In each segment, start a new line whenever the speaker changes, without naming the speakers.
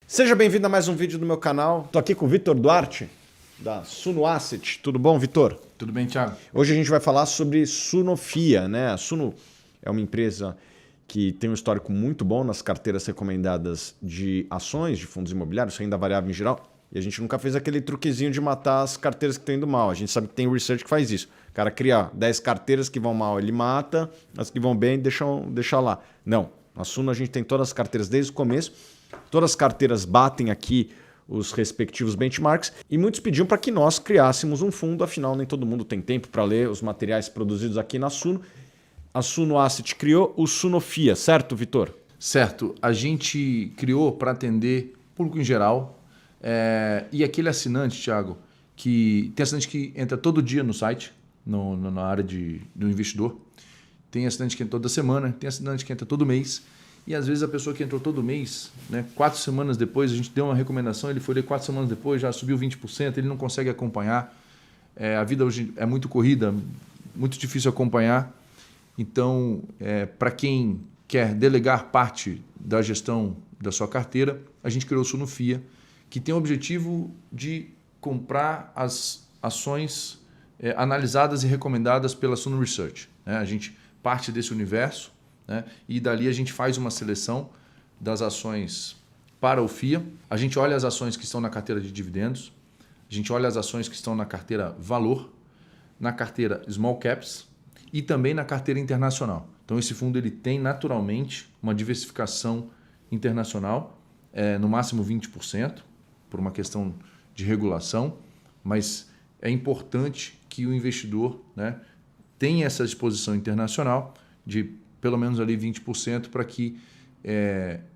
Seja bem-vindo a mais um vídeo do meu canal. Estou aqui com o Vitor Duarte, da Suno Asset. Tudo bom, Vitor?
Tudo bem, Thiago?
Hoje a gente vai falar sobre Sunofia, né? A Suno é uma empresa que tem um histórico muito bom nas carteiras recomendadas de ações, de fundos imobiliários, renda variável em geral. E a gente nunca fez aquele truquezinho de matar as carteiras que estão indo mal. A gente sabe que tem research que faz isso. O cara cria 10 carteiras que vão mal, ele mata. As que vão bem, deixa lá. Não. Na Suno a gente tem todas as carteiras desde o começo. Todas as carteiras batem aqui os respectivos benchmarks e muitos pediam para que nós criássemos um fundo, afinal nem todo mundo tem tempo para ler os materiais produzidos aqui na Suno. A Suno Asset criou o Sunofia, certo, Vitor?
Certo. A gente criou para atender público em geral e aquele assinante, Thiago, que tem assinante que entra todo dia no site, na área do investidor. Tem assinante que entra toda semana, tem assinante que entra todo mês. E às vezes a pessoa que entrou todo mês, 4 semanas depois, a gente deu uma recomendação, ele foi ler 4 semanas depois, já subiu 20%, ele não consegue acompanhar. A vida hoje é muito corrida, muito difícil acompanhar. Então, para quem quer delegar parte da gestão da sua carteira, a gente criou o Sunofia, que tem o objetivo de comprar as ações analisadas e recomendadas pela Suno Research. A gente parte desse universo, e dali a gente faz uma seleção das ações para o FIA. A gente olha as ações que estão na carteira de dividendos, a gente olha as ações que estão na carteira valor, na carteira small caps e também na carteira internacional. Então esse fundo ele tem naturalmente uma diversificação internacional, no máximo 20%, por uma questão de regulação, mas é importante que o investidor tenha essa exposição internacional de pelo menos ali 20% para que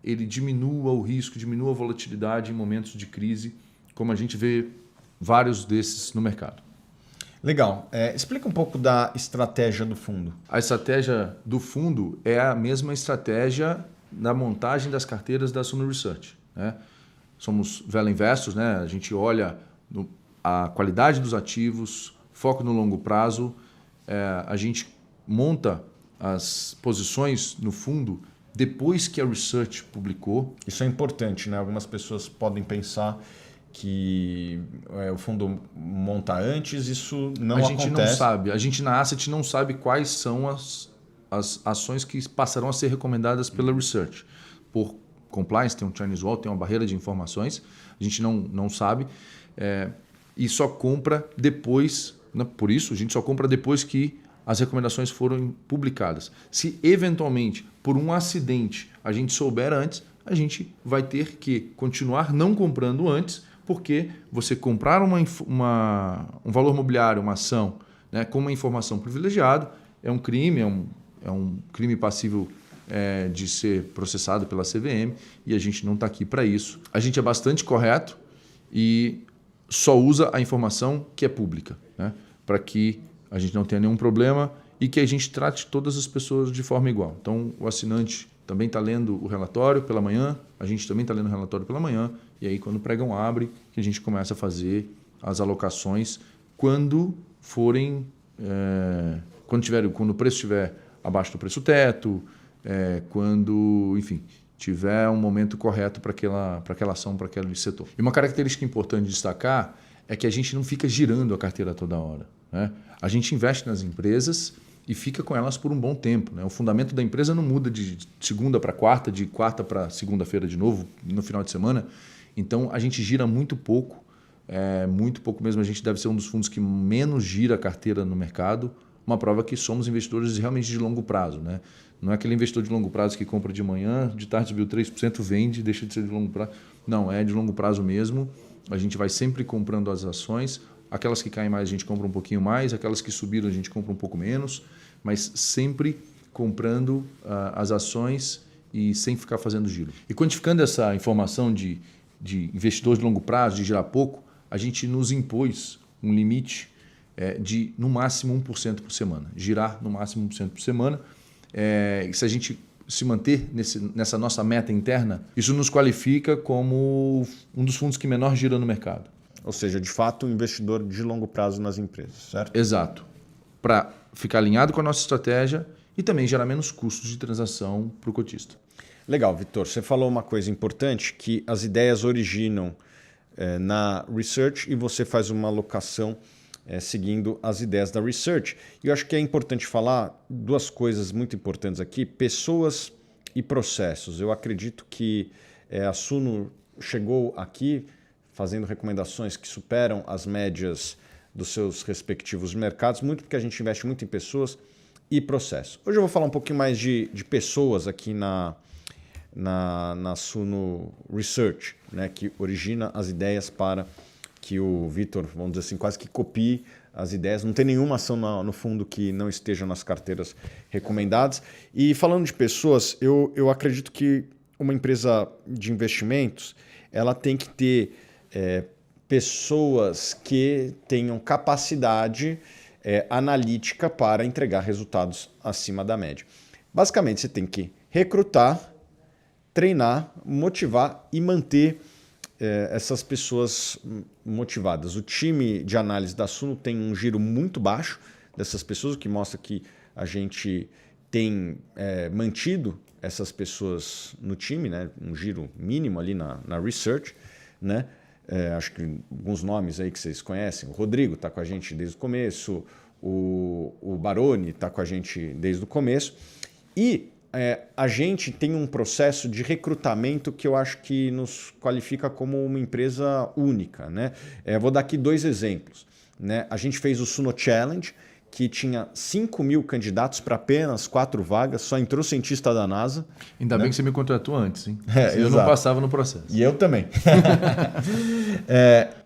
ele diminua o risco, diminua a volatilidade em momentos de crise, como a gente vê vários desses no mercado.
Legal. Explica um pouco da estratégia do fundo.
A estratégia do fundo é a mesma estratégia na montagem das carteiras da Suno Research. Somos Value Investors, a gente olha a qualidade dos ativos, foco no longo prazo, a gente monta as posições no fundo depois que a Research publicou.
Isso é importante, né? Algumas pessoas podem pensar que o fundo monta antes, isso não acontece.
A gente não sabe. A gente na Asset não sabe quais são as ações que passarão a ser recomendadas pela Research. Por compliance, tem um Chinese Wall, tem uma barreira de informações, a gente não sabe. E só compra depois, por isso a gente só compra depois que as recomendações foram publicadas. Se eventualmente, por um acidente, a gente souber antes, a gente vai ter que continuar não comprando antes, porque você comprar um valor mobiliário, uma ação, com uma informação privilegiada, é um crime, é um crime passível de ser processado pela CVM e a gente não está aqui para isso. A gente é bastante correto e só usa a informação que é pública, para que a gente não tenha nenhum problema e que a gente trate todas as pessoas de forma igual. Então, o assinante também está lendo o relatório pela manhã, a gente também está lendo o relatório pela manhã, e aí quando o pregão abre, que a gente começa a fazer as alocações quando forem, quando o preço estiver abaixo do preço teto, quando, enfim, tiver um momento correto para aquela ação, para aquele setor. E uma característica importante de destacar é que a gente não fica girando a carteira toda hora. A gente investe nas empresas e fica com elas por um bom tempo. O fundamento da empresa não muda de segunda para quarta, de quarta para segunda-feira de novo, no final de semana. Então, a gente gira muito pouco mesmo. A gente deve ser um dos fundos que menos gira a carteira no mercado. Uma prova que somos investidores realmente de longo prazo. Não é aquele investidor de longo prazo que compra de manhã, de tarde subiu 3%, vende, deixa de ser de longo prazo. Não, é de longo prazo mesmo. A gente vai sempre comprando as ações. Aquelas que caem mais a gente compra um pouquinho mais, aquelas que subiram a gente compra um pouco menos, mas sempre comprando as ações e sem ficar fazendo giro. E quantificando essa informação de investidor de longo prazo, de girar pouco, a gente nos impôs um limite de no máximo 1% por semana. Girar no máximo 1% por semana. Se a gente se manter nessa nossa meta interna, isso nos qualifica como um dos fundos que menor gira no mercado.
Ou seja, de fato, um investidor de longo prazo nas empresas, certo?
Exato. Para ficar alinhado com a nossa estratégia e também gerar menos custos de transação para o cotista.
Legal, Vitor. Você falou uma coisa importante, que as ideias originam na research e você faz uma alocação seguindo as ideias da research. E eu acho que é importante falar duas coisas muito importantes aqui, pessoas e processos. Eu acredito que a Suno chegou aqui fazendo recomendações que superam as médias dos seus respectivos mercados, muito porque a gente investe muito em pessoas e processos. Hoje eu vou falar um pouquinho mais de pessoas aqui na Suno Research, né, que origina as ideias para que o Vitor, vamos dizer assim, quase que copie as ideias. Não tem nenhuma ação no fundo que não esteja nas carteiras recomendadas. E falando de pessoas, eu acredito que uma empresa de investimentos ela tem que ter pessoas que tenham capacidade analítica para entregar resultados acima da média. Basicamente, você tem que recrutar, treinar, motivar e manter essas pessoas motivadas. O time de análise da Suno tem um giro muito baixo dessas pessoas, o que mostra que a gente tem mantido essas pessoas no time, né? Um giro mínimo ali na research, né? Acho que alguns nomes aí que vocês conhecem. O Rodrigo está com a gente desde o começo, o Baroni está com a gente desde o começo. E a gente tem um processo de recrutamento que eu acho que nos qualifica como uma empresa única, né? Vou dar aqui 2 exemplos, né? A gente fez o Suno Challenge, que tinha 5.000 candidatos para apenas 4 vagas, só entrou cientista da NASA.
Ainda bem que você me contratou antes, hein?
Eu
não passava no processo.
E eu também.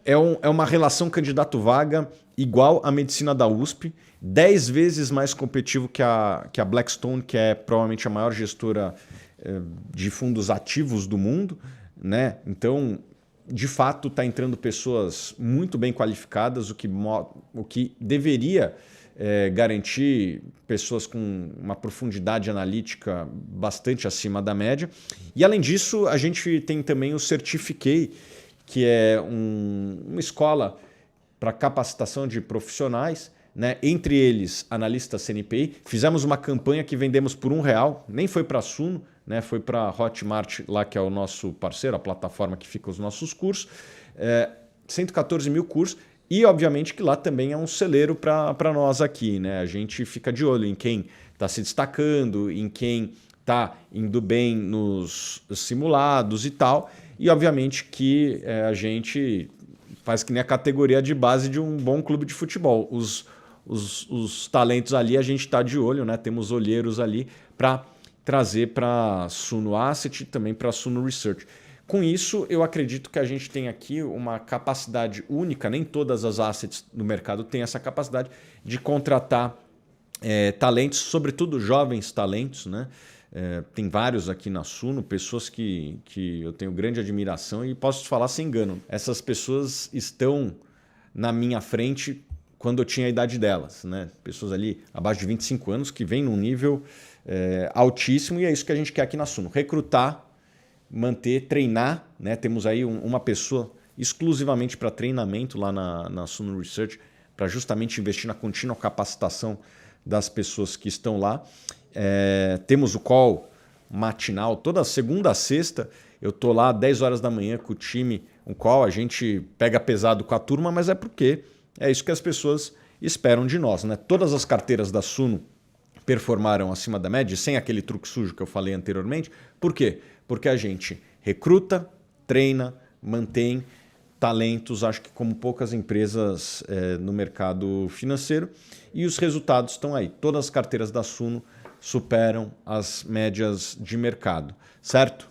É uma relação candidato-vaga igual à medicina da USP, 10 vezes mais competitivo que a Blackstone, que é provavelmente a maior gestora de fundos ativos do mundo, né? Então, de fato, está entrando pessoas muito bem qualificadas, o que deveria garantir pessoas com uma profundidade analítica bastante acima da média. E, além disso, a gente tem também o Certifiquei, que é uma escola para capacitação de profissionais, né? Entre eles, analistas CNPI. Fizemos uma campanha que vendemos por R$1, nem foi para a Suno, né? Foi para a Hotmart, lá que é o nosso parceiro, a plataforma que fica os nossos cursos. 114 mil cursos. E, obviamente, que lá também é um celeiro para nós aqui, né? A gente fica de olho em quem está se destacando, em quem está indo bem nos simulados e tal. E, obviamente, que a gente faz que nem a categoria de base de um bom clube de futebol. Os talentos ali a gente está de olho, né? Temos olheiros ali para trazer para a Suno Asset e também para a Suno Research. Com isso, eu acredito que a gente tem aqui uma capacidade única, nem todas as assets no mercado têm essa capacidade de contratar talentos, sobretudo jovens talentos, né? Tem vários aqui na Suno, pessoas que eu tenho grande admiração e posso te falar sem engano. Essas pessoas estão na minha frente quando eu tinha a idade delas, né? Pessoas ali abaixo de 25 anos que vêm num nível altíssimo e é isso que a gente quer aqui na Suno. Recrutar, manter, treinar, né? Temos aí uma pessoa exclusivamente para treinamento lá na Suno Research, para justamente investir na contínua capacitação das pessoas que estão lá. Temos o call matinal, toda segunda a sexta, eu estou lá às 10 horas da manhã com o time, um call, a gente pega pesado com a turma, mas é porque é isso que as pessoas esperam de nós, né? Todas as carteiras da Suno performaram acima da média, sem aquele truque sujo que eu falei anteriormente. Por quê? Porque a gente recruta, treina, mantém talentos, acho que como poucas empresas no mercado financeiro, e os resultados estão aí. Todas as carteiras da Suno superam as médias de mercado, certo?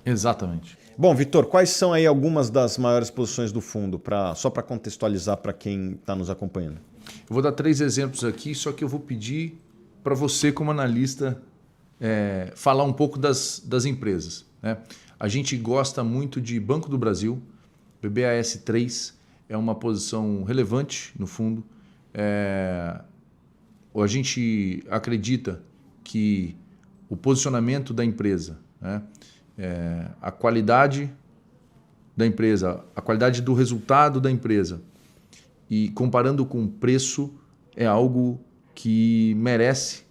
Exatamente.
Bom, Vitor, quais são aí algumas das maiores posições do fundo, só para contextualizar para quem está nos acompanhando?
Eu vou dar 3 exemplos aqui, só que eu vou pedir para você, como analista, falar um pouco das empresas, né? A gente gosta muito de Banco do Brasil, BBAS3 é uma posição relevante no fundo. A gente acredita que o posicionamento da empresa, né? A qualidade da empresa, a qualidade do resultado da empresa e comparando com o preço é algo que merece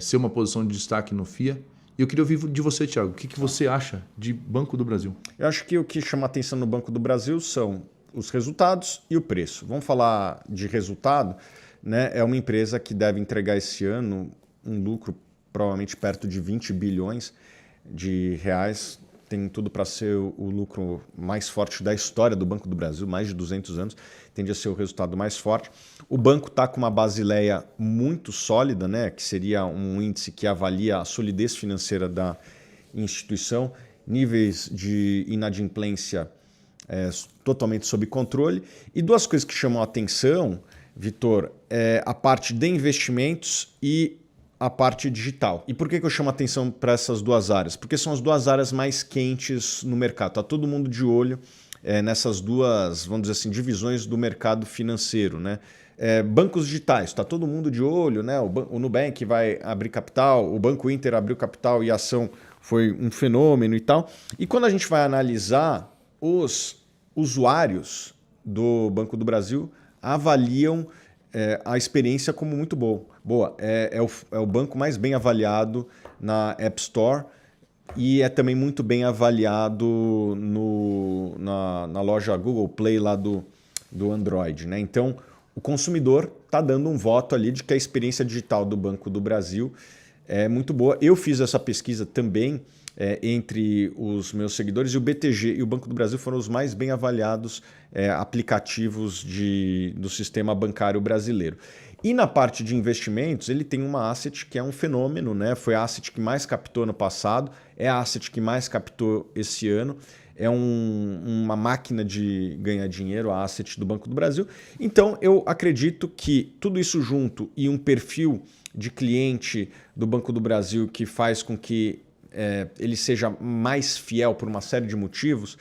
ser uma posição de destaque no FIA E eu queria ouvir de você, Thiago, o que você acha de Banco do Brasil?
Eu acho que o que chama atenção no Banco do Brasil são os resultados e o preço. Vamos falar de resultado, né? É uma empresa que deve entregar esse ano um lucro provavelmente perto de 20 bilhões de reais. Tem tudo para ser o lucro mais forte da história do Banco do Brasil, mais de 200 anos, tende a ser o resultado mais forte. O banco está com uma Basileia muito sólida, né, que seria um índice que avalia a solidez financeira da instituição, níveis de inadimplência totalmente sob controle. E duas coisas que chamam a atenção, Vitor, é a parte de investimentos e a parte digital. E por que eu chamo a atenção para essas duas áreas? Porque são as duas áreas mais quentes no mercado. Está todo mundo de olho nessas duas, vamos dizer assim, divisões do mercado financeiro, né? Bancos digitais, está todo mundo de olho, né? O Nubank vai abrir capital, o Banco Inter abriu capital e a ação foi um fenômeno e tal. E quando a gente vai analisar, os usuários do Banco do Brasil avaliam a experiência como muito boa. É o banco mais bem avaliado na App Store e é também muito bem avaliado na loja Google Play lá do Android, né? Então, o consumidor está dando um voto ali de que a experiência digital do Banco do Brasil é muito boa. Eu fiz essa pesquisa também entre os meus seguidores e o BTG e o Banco do Brasil foram os mais bem avaliados aplicativos do sistema bancário brasileiro. E na parte de investimentos, ele tem uma asset que é um fenômeno, né? Foi a asset que mais captou no passado, é a asset que mais captou esse ano. É uma máquina de ganhar dinheiro, a asset do Banco do Brasil. Então, eu acredito que tudo isso junto e um perfil de cliente do Banco do Brasil que faz com que ele seja mais fiel por uma série de motivos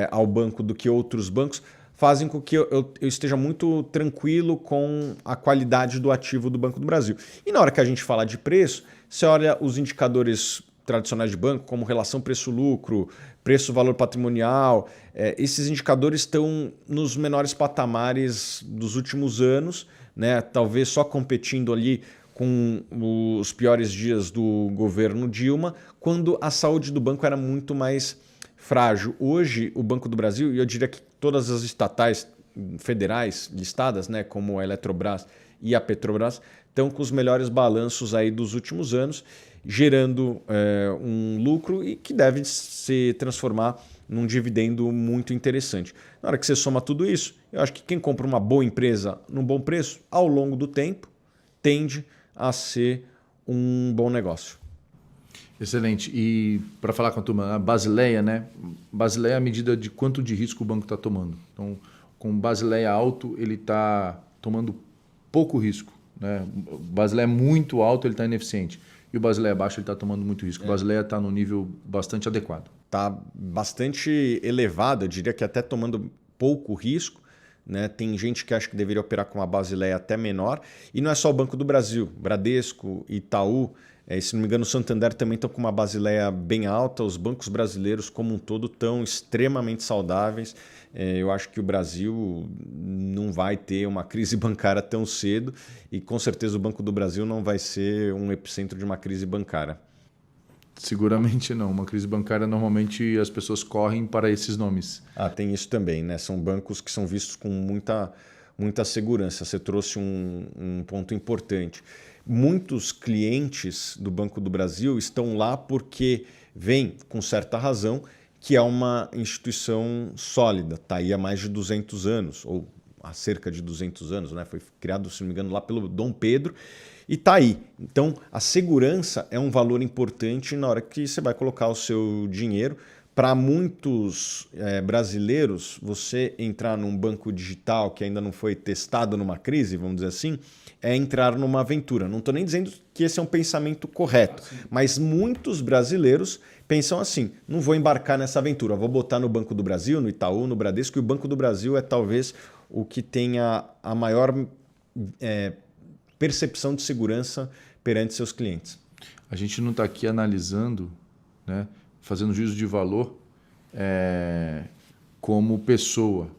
ao banco do que outros bancos, fazem com que eu esteja muito tranquilo com a qualidade do ativo do Banco do Brasil. E na hora que a gente fala de preço, você olha os indicadores tradicionais de banco, como relação preço-lucro, preço-valor patrimonial, esses indicadores estão nos menores patamares dos últimos anos, né? Talvez só competindo ali com os piores dias do governo Dilma, quando a saúde do banco era muito mais frágil. Hoje, o Banco do Brasil, e eu diria que todas as estatais federais listadas, né, como a Eletrobras e a Petrobras, estão com os melhores balanços aí dos últimos anos, gerando um lucro e que deve se transformar num dividendo muito interessante. Na hora que você soma tudo isso, eu acho que quem compra uma boa empresa num bom preço, ao longo do tempo, tende a ser um bom negócio.
Excelente. E para falar com a turma, a Basileia, né? Basileia é a medida de quanto de risco o banco está tomando. Então, com Basileia alto, ele está tomando pouco risco, né? O Basileia é muito alto, ele está ineficiente. E o Basileia baixo, ele está tomando muito risco. O Basileia está no nível bastante adequado.
Está bastante elevado, eu diria que até tomando pouco risco, né? Tem gente que acha que deveria operar com uma Basileia até menor. E não é só o Banco do Brasil, Bradesco, Itaú, se não me engano o Santander também estão com uma Basileia bem alta. Os bancos brasileiros como um todo estão extremamente saudáveis. Eu acho que o Brasil não vai ter uma crise bancária tão cedo e com certeza o Banco do Brasil não vai ser um epicentro de uma crise bancária.
Seguramente não. Uma crise bancária, normalmente as pessoas correm para esses nomes.
Tem isso também, né? São bancos que são vistos com muita segurança. Você trouxe um ponto importante. Muitos clientes do Banco do Brasil estão lá porque veem, com certa razão, que é uma instituição sólida. Está aí há mais de 200 anos, ou há cerca de 200 anos, né? Foi criado, se não me engano, lá pelo Dom Pedro. E está aí. Então, a segurança é um valor importante na hora que você vai colocar o seu dinheiro. Para muitos brasileiros, você entrar num banco digital que ainda não foi testado numa crise, vamos dizer assim, é entrar numa aventura. Não estou nem dizendo que esse é um pensamento correto, mas muitos brasileiros pensam assim, não vou embarcar nessa aventura, vou botar no Banco do Brasil, no Itaú, no Bradesco, e o Banco do Brasil é talvez o que tenha a maior percepção de segurança perante seus clientes.
A gente não está aqui analisando, né, fazendo juízo de valor como pessoa.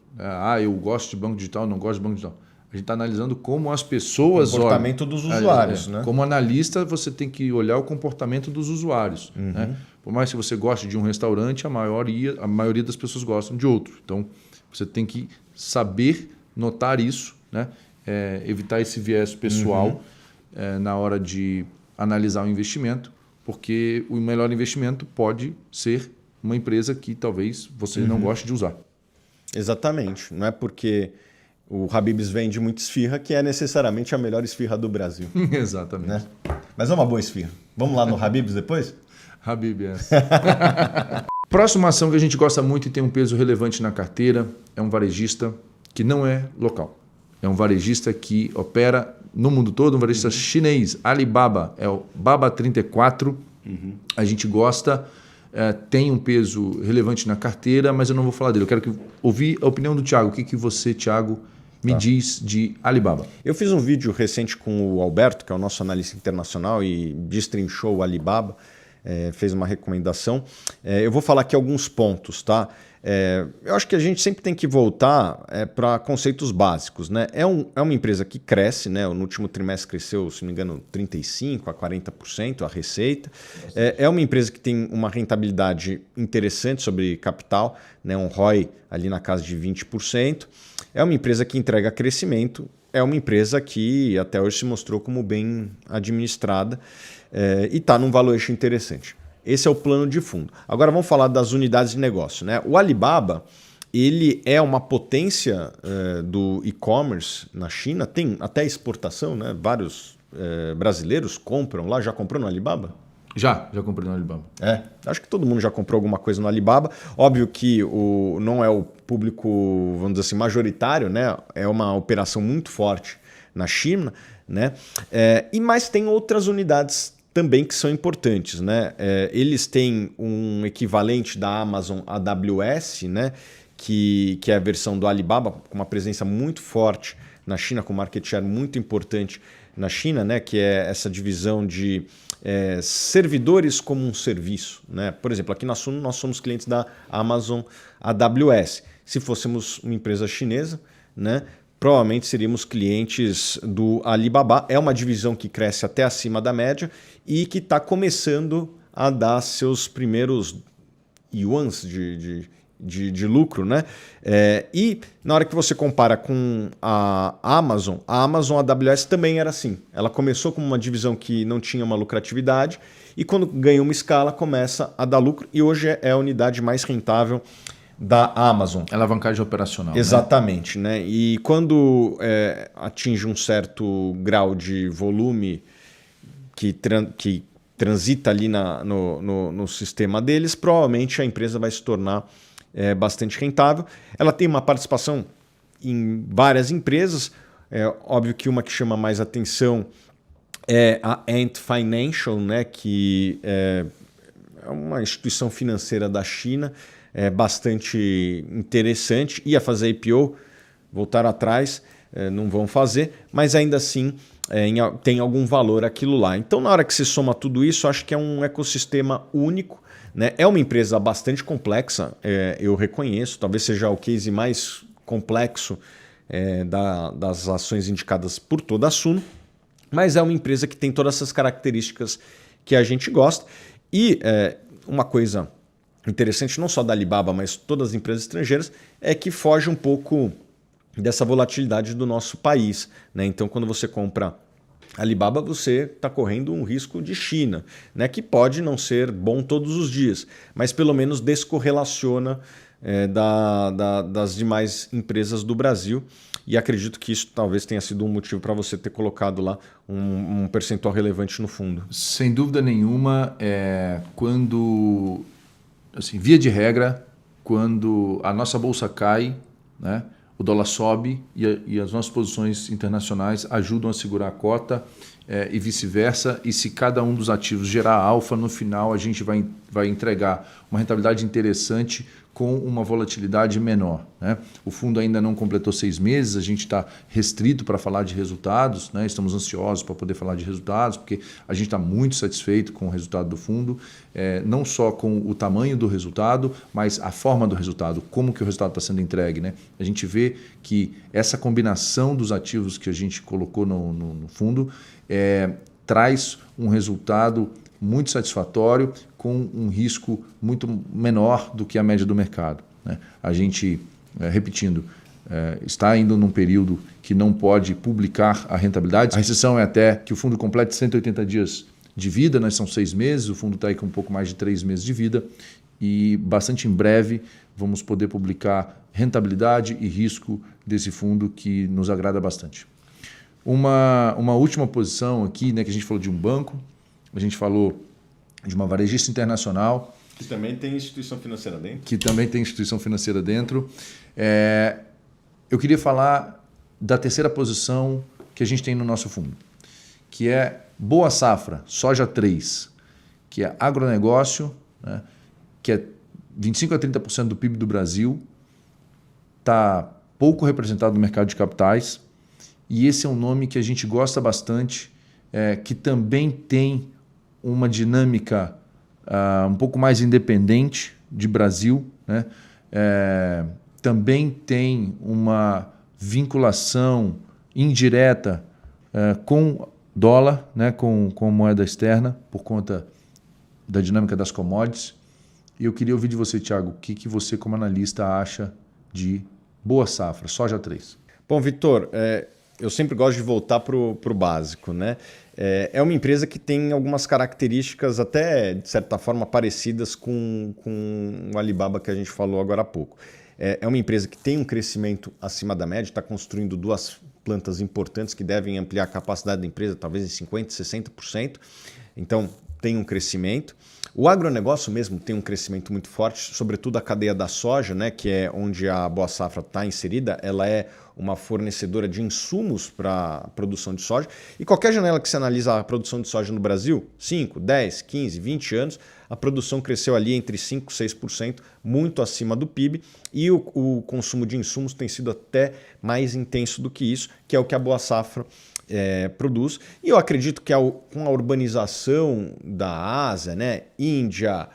Eu gosto de banco digital, não gosto de banco digital. A gente está analisando como as pessoas
olham. O comportamento dos usuários. Né?
Como analista, você tem que olhar o comportamento dos usuários. Né? Por mais que você goste de um restaurante, a maioria das pessoas gostam de outro. Então, você tem que saber notar isso, né? Evitar esse viés pessoal na hora de analisar o investimento, porque o melhor investimento pode ser uma empresa que talvez você não goste de usar.
Exatamente. Não é porque o Habib's vende muita esfirra que é necessariamente a melhor esfirra do Brasil.
Exatamente.
Né? Mas é uma boa esfirra. Vamos lá no Habib's depois?
Habib's. Próxima ação que a gente gosta muito e tem um peso relevante na carteira é um varejista que não é local. É um varejista que opera no mundo todo, um varejista chinês, Alibaba, é o Baba 34. A gente gosta, tem um peso relevante na carteira, mas eu não vou falar dele. Eu quero ouvir a opinião do Thiago. O que você, Thiago, me diz de Alibaba?
Eu fiz um vídeo recente com o Alberto, que é o nosso analista internacional e destrinchou o Alibaba, fez uma recomendação. Eu vou falar aqui alguns pontos, tá? Eu acho que a gente sempre tem que voltar para conceitos básicos, né? É uma empresa que cresce, né? No último trimestre cresceu, se não me engano, 35% a 40% a receita. É uma empresa que tem uma rentabilidade interessante sobre capital, né? Um ROI ali na casa de 20%. É uma empresa que entrega crescimento. É uma empresa que até hoje se mostrou como bem administrada e está num valuation interessante. Esse é o plano de fundo. Agora vamos falar das unidades de negócio, né? O Alibaba, ele é uma potência do e-commerce na China, tem até exportação, né? Vários brasileiros compram lá. Já comprou no Alibaba?
Já comprei no Alibaba.
Acho que todo mundo já comprou alguma coisa no Alibaba. Óbvio que não é o público, vamos dizer assim, majoritário, né? É uma operação muito forte na China, né? Mas tem outras unidades também que são importantes, né? Eles têm um equivalente da Amazon AWS, né? Que é a versão do Alibaba, com uma presença muito forte na China, com market share muito importante na China, né? Que é essa divisão de servidores como um serviço, né? Por exemplo, aqui na Suno nós somos clientes da Amazon AWS. Se fôssemos uma empresa chinesa, né? Provavelmente seríamos clientes do Alibaba. É uma divisão que cresce até acima da média e que está começando a dar seus primeiros yuans de lucro, né? E na hora que você compara com a Amazon AWS também era assim. Ela começou como uma divisão que não tinha uma lucratividade e quando ganha uma escala começa a dar lucro e hoje é a unidade mais rentável da Amazon.
Alavancagem operacional.
Exatamente, né? E quando atinge um certo grau de volume que transita ali no sistema deles, provavelmente a empresa vai se tornar bastante rentável. Ela tem uma participação em várias empresas. Óbvio que uma que chama mais atenção é a Ant Financial, né? Que é uma instituição financeira da China, bastante interessante. Ia fazer IPO, voltar atrás, não vão fazer, mas ainda assim tem algum valor aquilo lá. Então, na hora que se soma tudo isso, acho que é um ecossistema único, né? É uma empresa bastante complexa, eu reconheço, talvez seja o case mais complexo das ações indicadas por toda a Suno, mas é uma empresa que tem todas essas características que a gente gosta. E uma coisa interessante, não só da Alibaba, mas todas as empresas estrangeiras, é que foge um pouco dessa volatilidade do nosso país, né? Então, quando você compra Alibaba, você está correndo um risco de China, né? Que pode não ser bom todos os dias, mas pelo menos descorrelaciona das demais empresas do Brasil. E acredito que isso talvez tenha sido um motivo para você ter colocado lá um percentual relevante no fundo.
Sem dúvida nenhuma, quando, assim, via de regra, quando a nossa bolsa cai, né, o dólar sobe e as nossas posições internacionais ajudam a segurar a cota e vice-versa. E se cada um dos ativos gerar alfa, no final a gente vai entregar uma rentabilidade interessante com uma volatilidade menor, né? O fundo ainda não completou 6 meses, a gente está restrito para falar de resultados, né? Estamos ansiosos para poder falar de resultados, porque a gente está muito satisfeito com o resultado do fundo, não só com o tamanho do resultado, mas a forma do resultado, como que o resultado está sendo entregue, né? A gente vê que essa combinação dos ativos que a gente colocou no fundo traz um resultado muito satisfatório, com um risco muito menor do que a média do mercado, né? A gente, repetindo, está indo num período que não pode publicar a rentabilidade. A recessão é até que o fundo complete 180 dias de vida, né? São 6 meses, o fundo está aí com um pouco mais de 3 meses de vida e bastante em breve vamos poder publicar rentabilidade e risco desse fundo que nos agrada bastante. Uma última posição aqui, né, que a gente falou de um banco, a gente falou de uma varejista internacional.
Que também tem instituição financeira dentro.
Eu queria falar da terceira posição que a gente tem no nosso fundo, que é Boa Safra, Soja 3, que é agronegócio, né, que é 25% a 30% do PIB do Brasil, está pouco representado no mercado de capitais, e esse é um nome que a gente gosta bastante, que também tem uma dinâmica um pouco mais independente de Brasil, né? Também tem uma vinculação indireta com dólar, né? com moeda externa, por conta da dinâmica das commodities. E eu queria ouvir de você, Thiago, o que você como analista acha de Boa Safra, Soja 3?
Bom, Vitor, eu sempre gosto de voltar para o básico, né? É uma empresa que tem algumas características até, de certa forma, parecidas com o Alibaba que a gente falou agora há pouco. É uma empresa que tem um crescimento acima da média, está construindo 2 plantas importantes que devem ampliar a capacidade da empresa, talvez em 50%, 60%. Então, tem um crescimento. O agronegócio mesmo tem um crescimento muito forte, sobretudo a cadeia da soja, né, que é onde a Boa Safra está inserida. Ela é uma fornecedora de insumos para a produção de soja. E qualquer janela que se analisa a produção de soja no Brasil, 5, 10, 15, 20 anos, a produção cresceu ali entre 5% e 6%, muito acima do PIB, e o consumo de insumos tem sido até mais intenso do que isso, que é o que a Boa Safra produz. E eu acredito que com a urbanização da Ásia, né, Índia,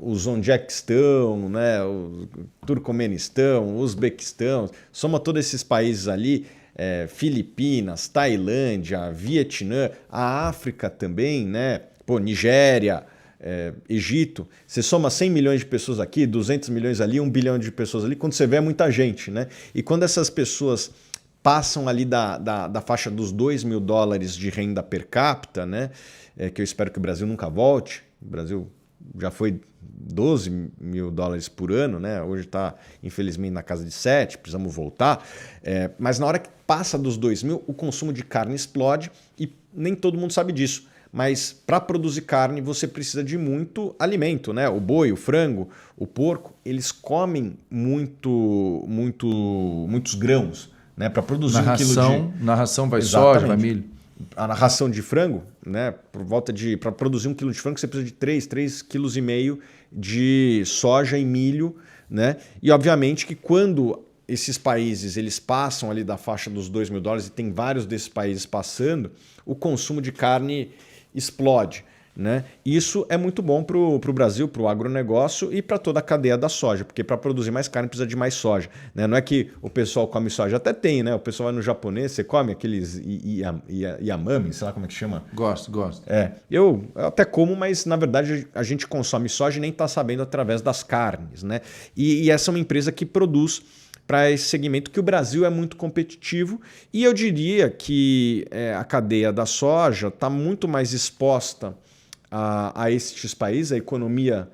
o Uzbequistão, né, o Turcomenistão, o Uzbequistão, soma todos esses países ali, Filipinas, Tailândia, Vietnã, a África também, né, Nigéria, Egito, você soma 100 milhões de pessoas aqui, 200 milhões ali, 1 bilhão de pessoas ali, quando você vê é muita gente, né? E quando essas pessoas passam ali da faixa dos $2.000 de renda per capita, né? Que eu espero que o Brasil nunca volte. O Brasil já foi $12.000 por ano, né? Hoje está, infelizmente, na casa de 7, precisamos voltar. Mas na hora que passa dos 2.000, o consumo de carne explode e nem todo mundo sabe disso. Mas para produzir carne você precisa de muito alimento, né? O boi, o frango, o porco, eles comem muitos grãos, né? Para produzir
na ração vai soja, vai milho.
A ração de frango, né? Para produzir 1 quilo de frango você precisa de 3,5 kg de soja e milho, né? E obviamente que quando esses países eles passam ali da faixa dos $2.000 e tem vários desses países passando, o consumo de carne explode, né? Isso é muito bom para o Brasil, para o agronegócio e para toda a cadeia da soja, porque para produzir mais carne precisa de mais soja, né? Não é que o pessoal come soja, até tem, né? O pessoal vai no japonês, você come aqueles yamame, sei lá como é que chama?
Gosto.
Eu até como, mas na verdade a gente consome soja e nem está sabendo através das carnes, né? E essa é uma empresa que produz para esse segmento, que o Brasil é muito competitivo, e eu diria que a cadeia da soja está muito mais exposta a estes países, a economia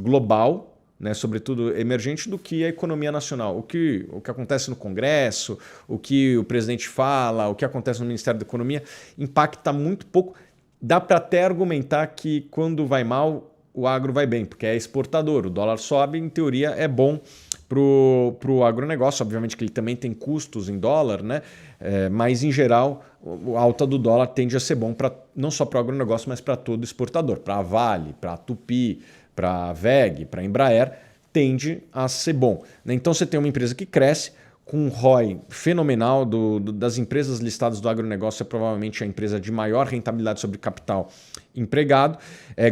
global, né, sobretudo emergente, do que a economia nacional. O que acontece no Congresso, o que o presidente fala, o que acontece no Ministério da Economia, impacta muito pouco. Dá para até argumentar que quando vai mal, o agro vai bem, porque é exportador, o dólar sobe, em teoria é bom para o agronegócio. Obviamente que ele também tem custos em dólar, né? Mas em geral a alta do dólar tende a ser bom não só para o agronegócio, mas para todo exportador, para a Vale, para a Tupi, para a VEG, para a Embraer. tende a ser bom, né? Então você tem uma empresa que cresce, com um ROI fenomenal das empresas listadas do agronegócio, é provavelmente a empresa de maior rentabilidade sobre capital empregado.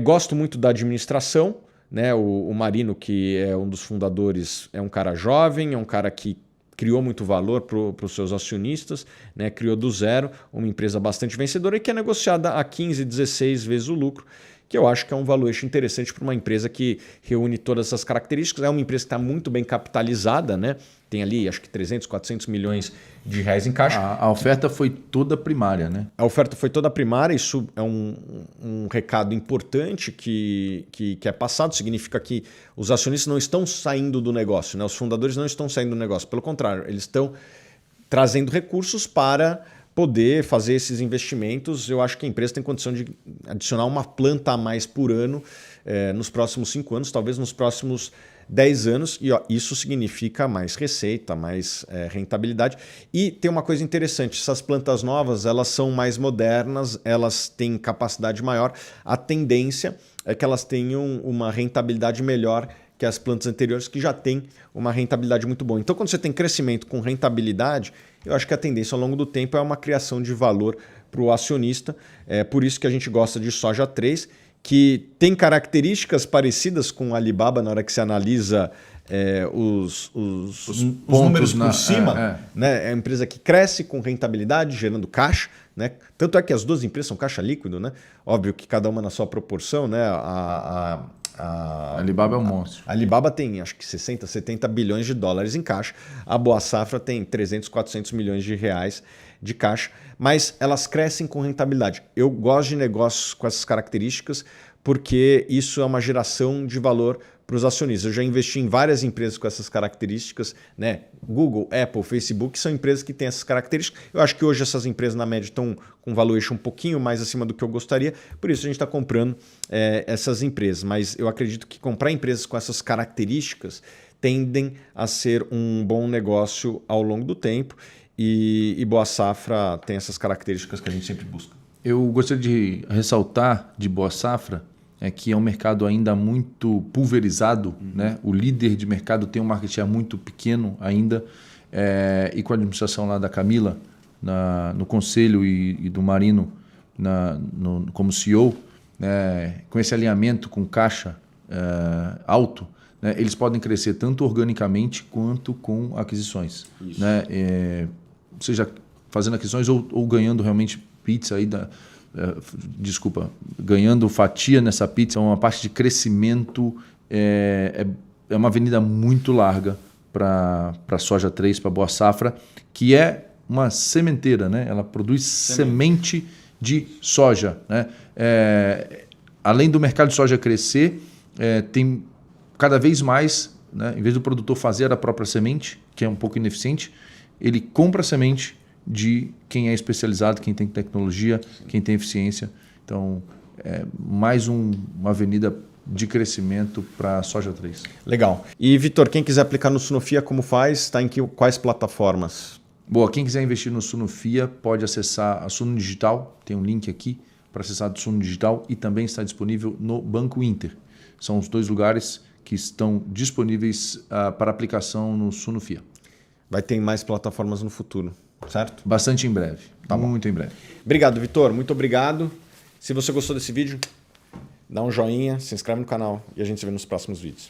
Gosto muito da administração, né? O Marino, que é um dos fundadores, é um cara jovem, é um cara que criou muito valor para os seus acionistas, né? Criou do zero uma empresa bastante vencedora e que é negociada a 15, 16 vezes o lucro, que eu acho que é um valuation interessante para uma empresa que reúne todas essas características. É uma empresa que está muito bem capitalizada, né? Tem ali, acho que 300, 400 milhões de reais em caixa.
A oferta foi toda primária, né?
A oferta foi toda primária, isso é um recado importante que é passado, significa que os acionistas não estão saindo do negócio, né? Os fundadores não estão saindo do negócio, pelo contrário, eles estão trazendo recursos para poder fazer esses investimentos. Eu acho que a empresa tem condição de adicionar uma planta a mais por ano nos próximos 5 anos, talvez nos próximos 10 anos, e isso significa mais receita, mais rentabilidade. E tem uma coisa interessante, essas plantas novas, elas são mais modernas, elas têm capacidade maior, a tendência é que elas tenham uma rentabilidade melhor que as plantas anteriores, que já têm uma rentabilidade muito boa. Então, quando você tem crescimento com rentabilidade, eu acho que a tendência ao longo do tempo é uma criação de valor para o acionista. É por isso que a gente gosta de Soja 3, que tem características parecidas com a Alibaba na hora que se analisa os números por cima. Né? É uma empresa que cresce com rentabilidade, gerando caixa. Né? Tanto é que as duas empresas são caixa líquido. Né? Óbvio que cada uma na sua proporção. Né? A
Alibaba é um monstro.
A Alibaba tem acho que 60, 70 bilhões de dólares em caixa. A Boa Safra tem 300, 400 milhões de reais de caixa. Mas elas crescem com rentabilidade. Eu gosto de negócios com essas características porque isso é uma geração de valor para os acionistas. Eu já investi em várias empresas com essas características, né? Google, Apple, Facebook são empresas que têm essas características. Eu acho que hoje essas empresas na média estão com valuation um pouquinho mais acima do que eu gostaria, por isso a gente está comprando essas empresas. Mas eu acredito que comprar empresas com essas características tendem a ser um bom negócio ao longo do tempo e Boa Safra tem essas características que a gente sempre busca.
Eu gostaria de ressaltar de Boa Safra que é um mercado ainda muito pulverizado, né? O líder de mercado tem um market share muito pequeno ainda, e com a administração lá da Camila, no conselho e do Marino como CEO, com esse alinhamento com caixa alto, né? Eles podem crescer tanto organicamente quanto com aquisições. Né? Seja fazendo aquisições ou ganhando realmente pizza aí ganhando fatia nessa pizza, uma parte de crescimento, é uma avenida muito larga para a Soja 3, para Boa Safra, que é uma sementeira, né? Ela produz semente de soja. Né? Além do mercado de soja crescer, tem cada vez mais, né? Em vez do produtor fazer a própria semente, que é um pouco ineficiente, ele compra a semente de quem é especializado, quem tem tecnologia, quem tem eficiência. Então, mais uma avenida de crescimento para a Soja 3.
Legal. E, Vitor, quem quiser aplicar no Sunofia, como faz? Está em quais plataformas?
Boa, quem quiser investir no Sunofia pode acessar a Suno Digital, tem um link aqui para acessar do Suno Digital e também está disponível no Banco Inter. São os 2 lugares que estão disponíveis para aplicação no Sunofia.
Vai ter mais plataformas no futuro, certo?
Bastante em breve.
Tá bom.
Muito em breve.
Obrigado, Vitor. Muito obrigado. Se você gostou desse vídeo, dá um joinha, se inscreve no canal e a gente se vê nos próximos vídeos.